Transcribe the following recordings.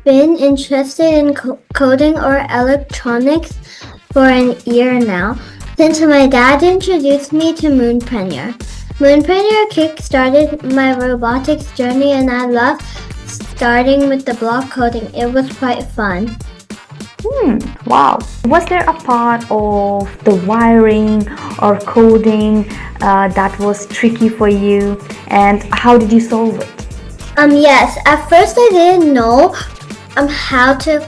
been interested in coding or electronics for an year now, since my dad introduced me to Moonpreneur. Moonpreneur kick-started my robotics journey and I loved starting with the block coding. It was quite fun. Wow. Was there a part of the wiring or coding that was tricky for you, and how did you solve it? Yes, at first I didn't know how to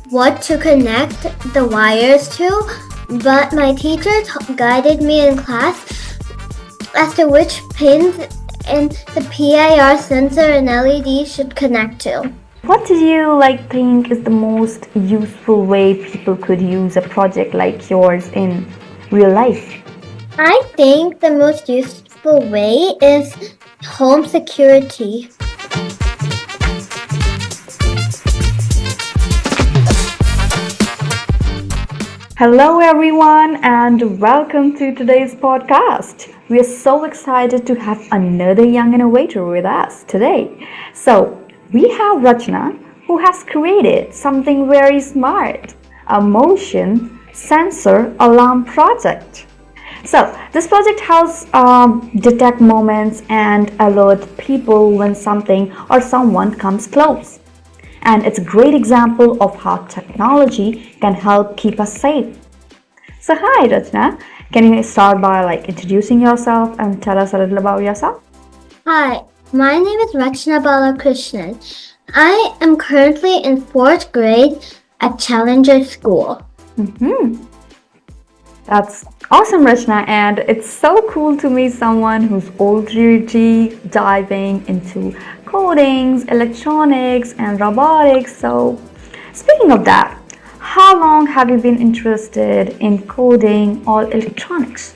what to connect the wires to, but my teacher guided me in class as to which pins and the PIR sensor and LED should connect to. What do you think is the most useful way people could use a project like yours in real life? I think the most useful way is home security. Hello everyone and welcome to today's podcast. We are so excited to have another young innovator with us today. So we have Rachna, who has created something very smart, a motion sensor alarm project. So this project helps detect moments and alert people when something or someone comes close. And it's a great example of how technology can help keep us safe. So hi Rachna, can you start by introducing yourself and tell us a little about yourself? Hi, my name is Rachna Balakrishnan. I am currently in 4th grade at Challenger School. That's awesome, Rachna, and it's so cool to meet someone who's already diving into codings, electronics, and robotics. So, speaking of that, how long have you been interested in coding or electronics?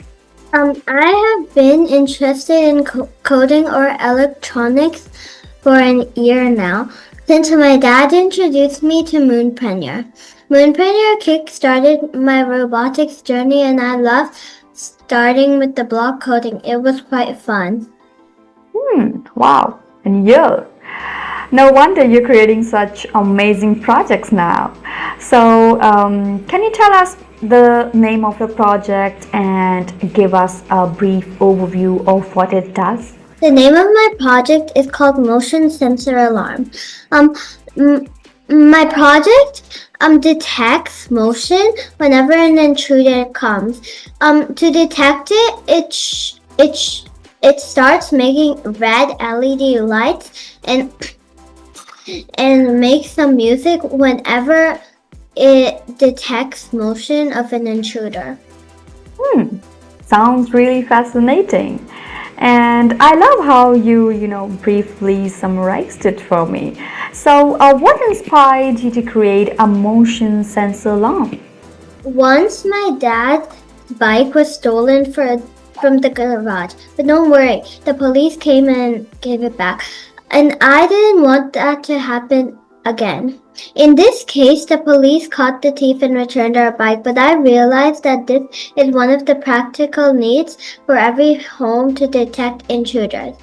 I have been interested in coding or electronics for an year now, since my dad introduced me to Moonpreneur. Moonpreneur kick-started my robotics journey and I loved starting with the block coding. It was quite fun. Wow, and yeah. No wonder you're creating such amazing projects now. So, can you tell us the name of your project and give us a brief overview of what it does? The name of my project is called Motion Sensor Alarm. My project detects motion whenever an intruder comes. To detect it starts making red LED lights and makes some music whenever it detects motion of an intruder. Sounds really fascinating. And I love how you briefly summarized it for me. So, what inspired you to create a motion sensor alarm? Once my dad's bike was stolen from the garage, but don't worry, the police came and gave it back. And I didn't want that to happen again. In this case, the police caught the thief and returned our bike, but I realized that this is one of the practical needs for every home to detect intruders.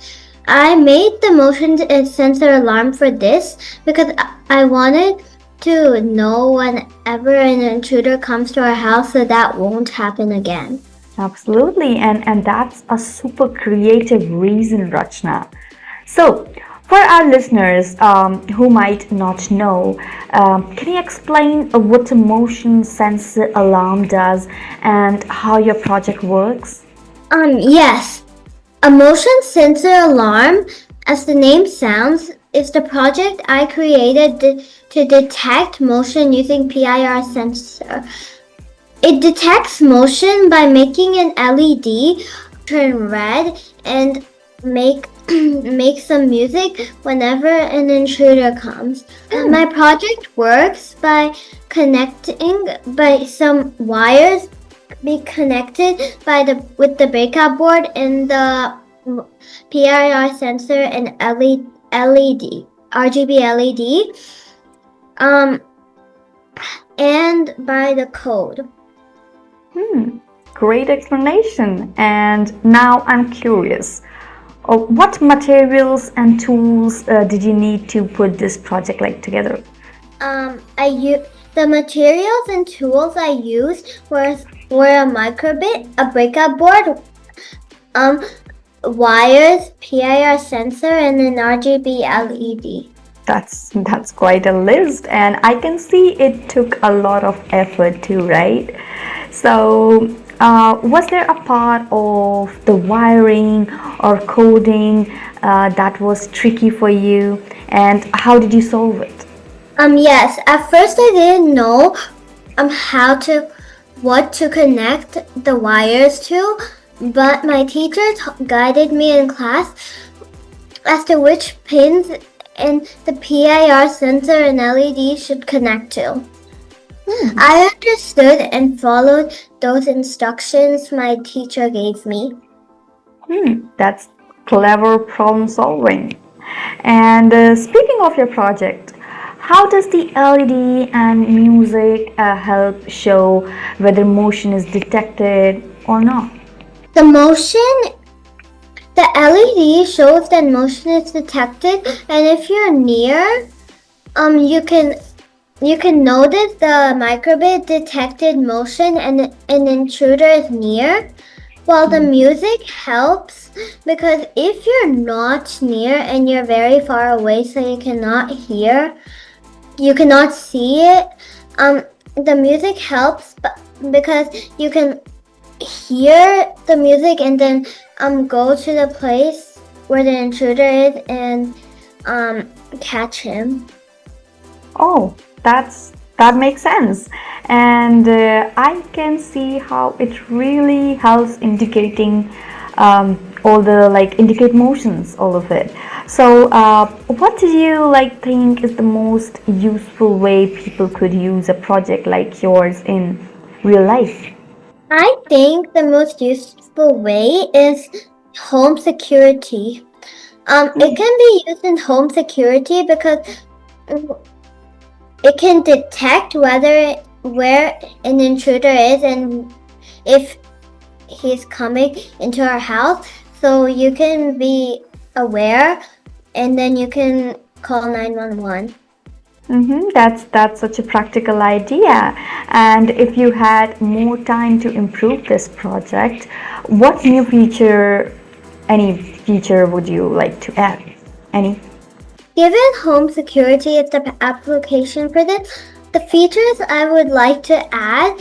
I made the motion sensor alarm for this because I wanted to know whenever an intruder comes to our house so that won't happen again. Absolutely, and that's a super creative reason, Rachna. So, for our listeners who might not know, can you explain what a motion sensor alarm does and how your project works? Yes. A motion sensor alarm, as the name sounds, is the project I created to detect motion using PIR sensor. It detects motion by making an LED turn red and make some music whenever an intruder comes. My project works by some wires be connected with the breakout board and the PIR sensor and LED, RGB LED, and by the code. Great explanation. And now I'm curious. What materials and tools did you need to put this project together? The materials and tools I used were a microbit, a breakout board, um, wires, PIR sensor, and an RGB LED. That's quite a list, and I can see it took a lot of effort too, right? So, was there a part of the wiring or coding that was tricky for you, and how did you solve it? Yes. At first, I didn't know how to what to connect the wires to, but my teacher guided me in class as to which pins and the PIR sensor and LED should connect to. I understood and followed those instructions my teacher gave me. That's clever problem solving. And speaking of your project, how does the LED and music help show whether motion is detected or not? The LED shows that motion is detected, and if you're near, you can notice the microbit detected motion and an intruder is near. While the music helps because if you're not near and you're very far away, so you cannot see it. The music helps, because you can hear the music and then go to the place where the intruder is and catch him. Oh, that makes sense, and I can see how it really helps indicating all the indicate motions, all of it. So, what do you think is the most useful way people could use a project like yours in real life? I think the most useful way is home security. It can be used in home security because it can detect where an intruder is and if he's coming into our house, so you can be aware and then you can call 911. That's such a practical idea. And if you had more time to improve this project, what new feature, any feature would you like to add? Any? Given home security is the application for this, the features I would like to add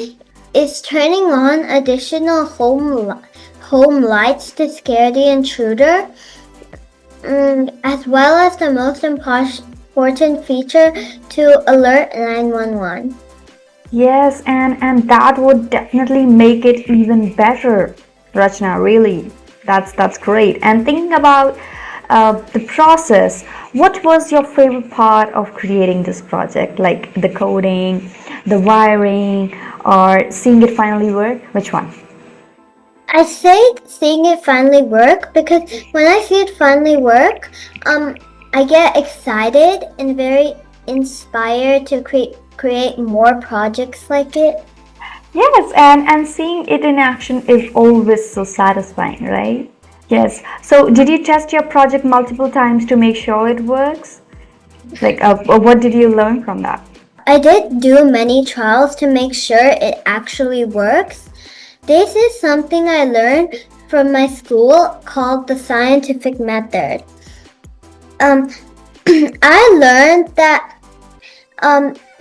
is turning on additional home lights to scare the intruder, as well as the most important feature to alert 911. Yes, and that would definitely make it even better, Rachna, really. That's great. And thinking about the process, what was your favorite part of creating this project? Like the coding, the wiring, or seeing it finally work? Which one? I say seeing it finally work because when I see it finally work, I get excited and very inspired to create more projects like it. Yes, and seeing it in action is always so satisfying, right? Yes. So, did you test your project multiple times to make sure it works? What did you learn from that? I did do many trials to make sure it actually works. This is something I learned from my school called the scientific method. I learned that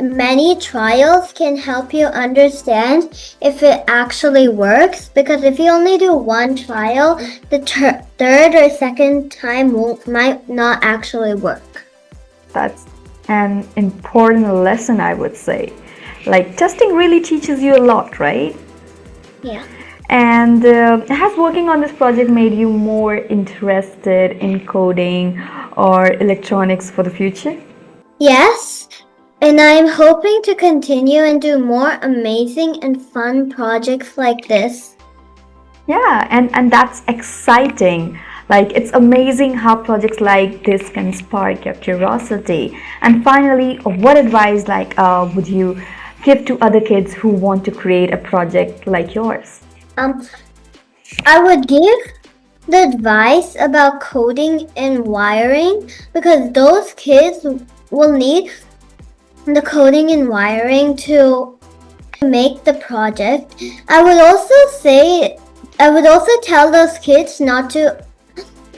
many trials can help you understand if it actually works, because if you only do one trial, the third or second time might not actually work. That's an important lesson, I would say. Like, testing really teaches you a lot, right? Yeah. And has working on this project made you more interested in coding or electronics for the future? Yes, and I'm hoping to continue and do more amazing and fun projects like this. Yeah, and that's exciting. Like, it's amazing how projects like this can spark your curiosity. And finally, what advice would you give to other kids who want to create a project like yours? I would give the advice about coding and wiring because those kids will need the coding and wiring to make the project. I would also say, I would also tell those kids not to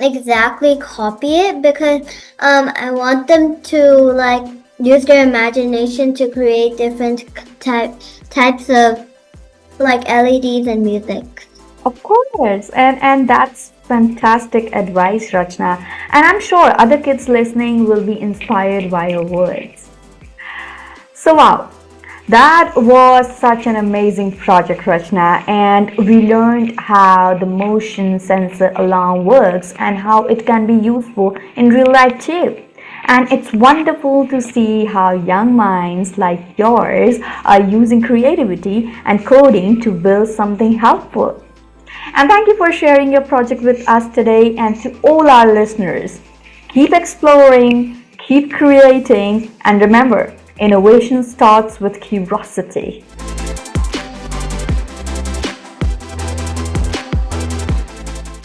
exactly copy it because I want them to like use their imagination to create different types of like LEDs and music. Of course, and that's fantastic advice, Rachna. And I'm sure other kids listening will be inspired by your words. So wow, that was such an amazing project, Rachna, and we learned how the motion sensor alarm works and how it can be useful in real life too. And it's wonderful to see how young minds like yours are using creativity and coding to build something helpful. And thank you for sharing your project with us today and to all our listeners. Keep exploring, keep creating, and remember, innovation starts with curiosity.